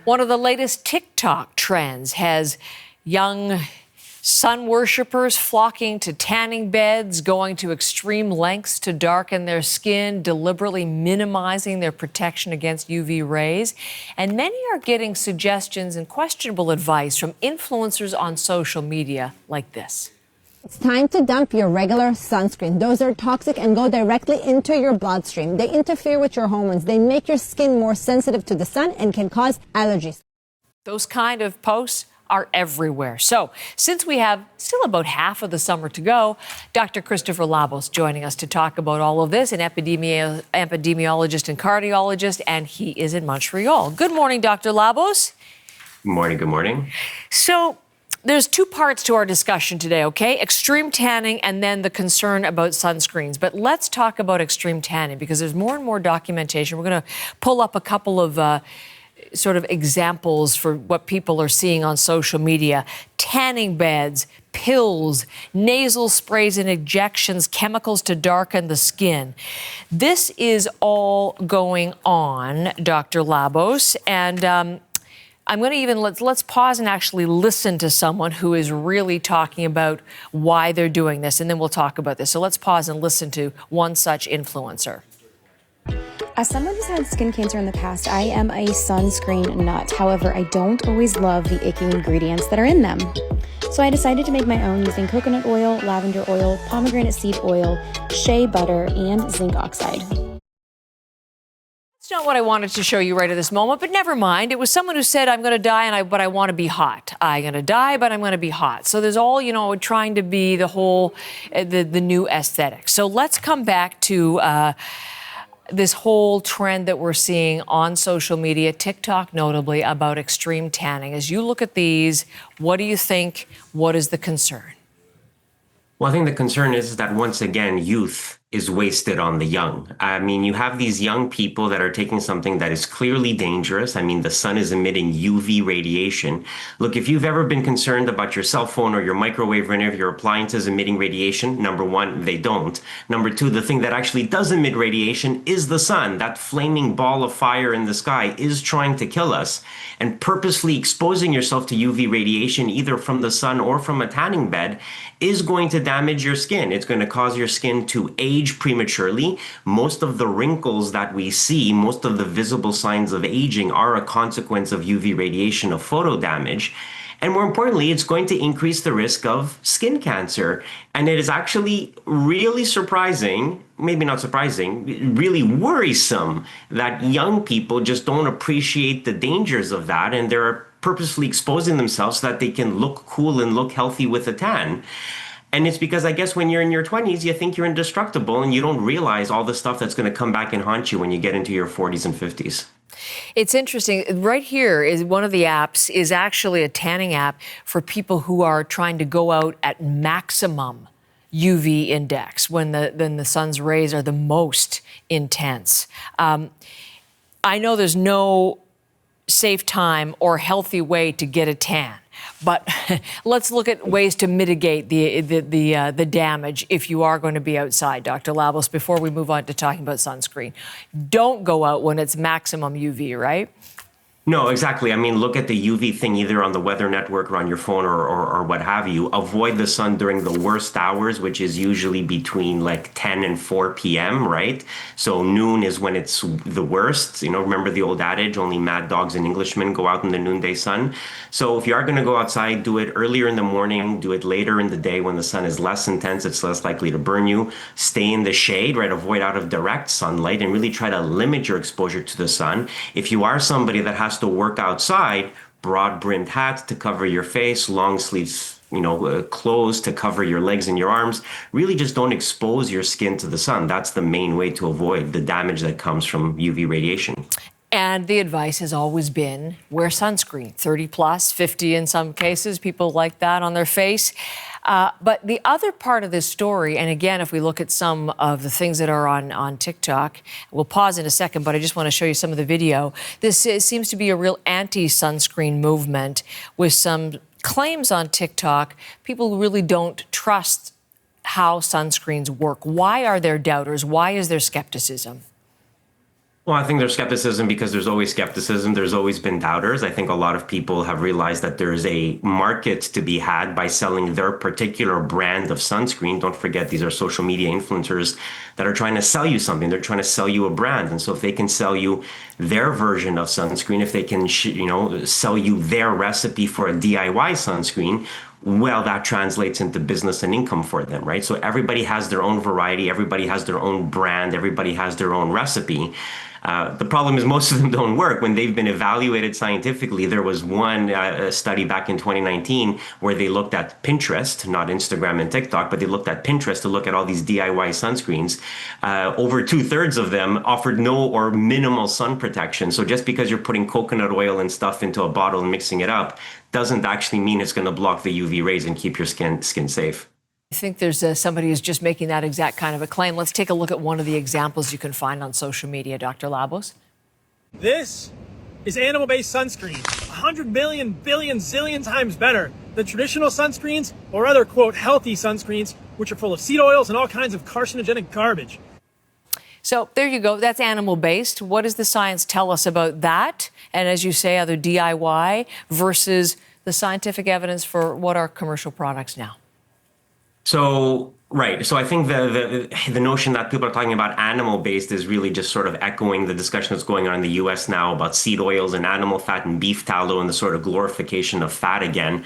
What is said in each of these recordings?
One of the latest TikTok trends has young sun worshippers flocking to tanning beds, going to extreme lengths to darken their skin, deliberately minimizing their protection against UV rays. And many are getting suggestions and questionable advice from influencers on social media like this. It's time to dump your regular sunscreen. Those are toxic and go directly into your bloodstream. They interfere with your hormones. They make your skin more sensitive to the sun and can cause allergies. Those kind of posts are everywhere. So, since we have still about half of the summer to go, Dr. Christopher Labos joining us to talk about all of this, an epidemiologist and cardiologist, and he is in Montreal. Good morning, Dr. Labos. Good morning. Good morning. So, there's two parts to our discussion today, okay? Extreme tanning and then the concern about sunscreens. But let's talk about extreme tanning because there's more and more documentation. We're going to pull up a couple of sort of examples for what people are seeing on social media. Tanning beds, pills, nasal sprays and injections, chemicals to darken the skin. This is all going on, Dr. Labos, and I'm going to even, let's pause and actually listen to someone who is really talking about why they're doing this, and then we'll talk about this. So let's pause and listen to one such influencer. As someone who's had skin cancer in the past, I am a sunscreen nut. However, I don't always love the icky ingredients that are in them. So I decided to make my own using coconut oil, lavender oil, pomegranate seed oil, shea butter, and zinc oxide. That's not what I wanted to show you right at this moment, but never mind. It was someone who said, I'm going to die, but I want to be hot. I'm going to die, but I'm going to be hot. So there's all, trying to be the whole, the new aesthetic. So let's come back to this whole trend that we're seeing on social media, TikTok notably, about extreme tanning. As you look at these, what do you think? What is the concern? Well, I think the concern is that once again, youth is wasted on the young. I mean, you have these young people that are taking something that is clearly dangerous. I mean, the sun is emitting UV radiation. Look, if you've ever been concerned about your cell phone or your microwave or any of your appliances emitting radiation, number one, they don't. Number two, the thing that actually does emit radiation is the sun. That flaming ball of fire in the sky is trying to kill us. And purposely exposing yourself to UV radiation, either from the sun or from a tanning bed, is going to damage your skin. It's going to cause your skin to age prematurely. Most of the wrinkles that we see, most of the visible signs of aging are a consequence of UV radiation, of photo damage. And more importantly, it's going to increase the risk of skin cancer. And it is actually really surprising, maybe not surprising, really worrisome that young people just don't appreciate the dangers of that. And they're purposely exposing themselves so that they can look cool and look healthy with a tan. And it's because I guess when you're in your 20s, you think you're indestructible and you don't realize all the stuff that's going to come back and haunt you when you get into your 40s and 50s. It's interesting. Right here is one of the apps is actually a tanning app for people who are trying to go out at maximum UV index when the sun's rays are the most intense. I know there's no safe time or healthy way to get a tan. But let's look at ways to mitigate the damage if you are going to be outside, Dr. Labos, before we move on to talking about sunscreen. Don't go out when it's maximum UV, right? No, exactly. I mean, look at the UV thing either on the weather network or on your phone or what have you. Avoid the sun during the worst hours, which is usually between like 10 and 4 p.m., right? So noon is when it's the worst. Remember the old adage, only mad dogs and Englishmen go out in the noonday sun. So if you are going to go outside, do it earlier in the morning, do it later in the day when the sun is less intense, it's less likely to burn you. Stay in the shade, right? Avoid out of direct sunlight and really try to limit your exposure to the sun. If you are somebody that has to work outside, broad-brimmed hats to cover your face, long sleeves, clothes to cover your legs and your arms. Really just don't expose your skin to the sun. That's the main way to avoid the damage that comes from UV radiation. And the advice has always been wear sunscreen, 30 plus, 50 in some cases, people like that on their face. But the other part of this story, and again, if we look at some of the things that are on TikTok, we'll pause in a second, but I just want to show you some of the video. This seems to be a real anti-sunscreen movement with some claims on TikTok. People really don't trust how sunscreens work. Why are there doubters? Why is there skepticism? Well, I think there's skepticism because there's always skepticism. There's always been doubters. I think a lot of people have realized that there's a market to be had by selling their particular brand of sunscreen. Don't forget, these are social media influencers that are trying to sell you something. They're trying to sell you a brand. And so if they can sell you their version of sunscreen, if they can, sell you their recipe for a DIY sunscreen, well, that translates into business and income for them, right? So everybody has their own variety, everybody has their own brand, everybody has their own recipe. The problem is most of them don't work. When they've been evaluated scientifically, there was one study back in 2019 where they looked at Pinterest, not Instagram and TikTok, but they looked at Pinterest to look at all these DIY sunscreens. Over 2/3 of them offered no or minimal sun protection. So just because you're putting coconut oil and stuff into a bottle and mixing it up doesn't actually mean it's going to block the UV rays and keep your skin safe. I think there's somebody who's just making that exact kind of a claim. Let's take a look at one of the examples you can find on social media, Dr. Labos. This is animal-based sunscreen, 100 billion zillion times better than traditional sunscreens or other, quote, healthy sunscreens, which are full of seed oils and all kinds of carcinogenic garbage. So there you go. That's animal-based. What does the science tell us about that? And as you say, other DIY versus the scientific evidence for what are commercial products now? So, right. So I think the notion that people are talking about animal-based is really just sort of echoing the discussion that's going on in the US now about seed oils and animal fat and beef tallow and the sort of glorification of fat again.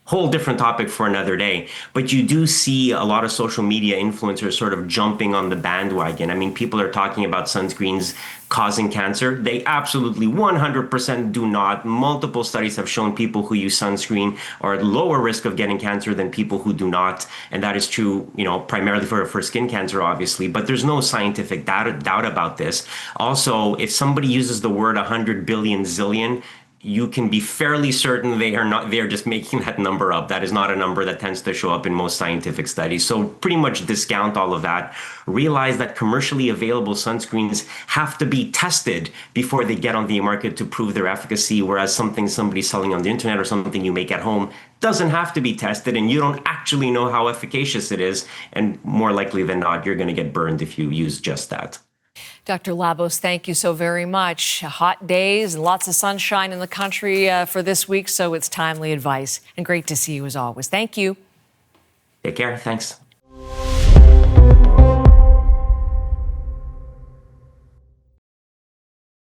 Whole different topic for another day. But you do see a lot of social media influencers sort of jumping on the bandwagon. I mean, people are talking about sunscreens causing cancer. They absolutely 100% do not. Multiple studies have shown people who use sunscreen are at lower risk of getting cancer than people who do not. And that is true, primarily for skin cancer, obviously. But there's no scientific doubt about this. Also, if somebody uses the word 100 billion zillion, you can be fairly certain they are just making that number up. That is not a number that tends to show up in most scientific studies. So pretty much discount all of that. Realize that commercially available sunscreens have to be tested before they get on the market to prove their efficacy, whereas something somebody's selling on the internet or something you make at home doesn't have to be tested, and you don't actually know how efficacious it is. And more likely than not, you're going to get burned if you use just that. Dr. Labos, thank you so very much. Hot days and lots of sunshine in the country for this week, so it's timely advice. And great to see you as always. Thank you. Take care. Thanks.